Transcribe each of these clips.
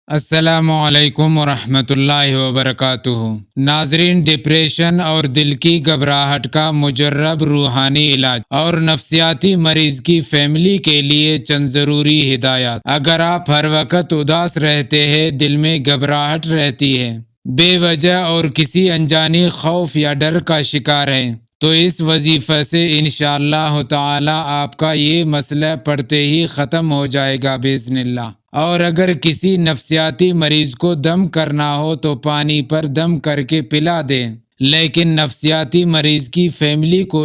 السلام علیکم ورحمۃ اللہ وبرکاتہ۔ ناظرین، ڈپریشن اور دل کی گھبراہٹ کا مجرب روحانی علاج اور نفسیاتی مریض کی فیملی کے لیے چند ضروری ہدایات۔ اگر آپ ہر وقت اداس رہتے ہیں، دل میں گھبراہٹ رہتی ہے، بے وجہ اور کسی انجانی خوف یا ڈر کا شکار ہیں، تو اس وظیفے سے انشاءاللہ تعالی آپ کا یہ مسئلہ پڑھتے ہی ختم ہو جائے گا باذن اللہ۔ اور اگر کسی نفسیاتی مریض کو دم کرنا ہو تو پانی پر دم کر کے پلا دیں، لیکن نفسیاتی مریض کی فیملی کو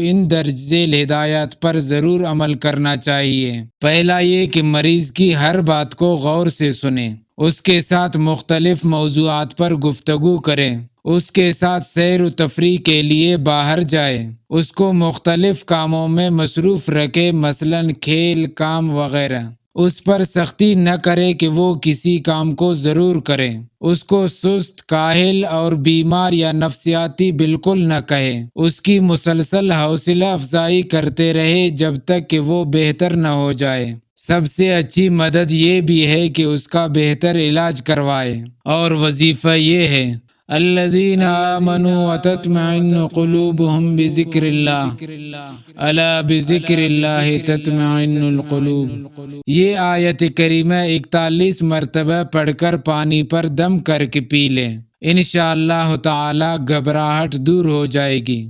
ان درج ذیل ہدایات پر ضرور عمل کرنا چاہیے۔ پہلا یہ کہ مریض کی ہر بات کو غور سے سنیں، اس کے ساتھ مختلف موضوعات پر گفتگو کریں، اس کے ساتھ سیر و تفریح کے لیے باہر جائیں، اس کو مختلف کاموں میں مصروف رکھیں، مثلا کھیل، کام وغیرہ۔ اس پر سختی نہ کرے کہ وہ کسی کام کو ضرور کرے، اس کو سست، کاہل اور بیمار یا نفسیاتی بالکل نہ کہے، اس کی مسلسل حوصلہ افزائی کرتے رہے جب تک کہ وہ بہتر نہ ہو جائے۔ سب سے اچھی مدد یہ بھی ہے کہ اس کا بہتر علاج کروائے، اور وظیفہ یہ ہے الذین آمنوا وتطمئن قلوبهم بذکر اللہ الا بذکر اللہ تطمئن القلوب۔ یہ آیت کریمہ 41 مرتبہ پڑھ کر پانی پر دم کر کے پی لیں، انشاءاللہ تعالی گھبراہٹ دور ہو جائے گی۔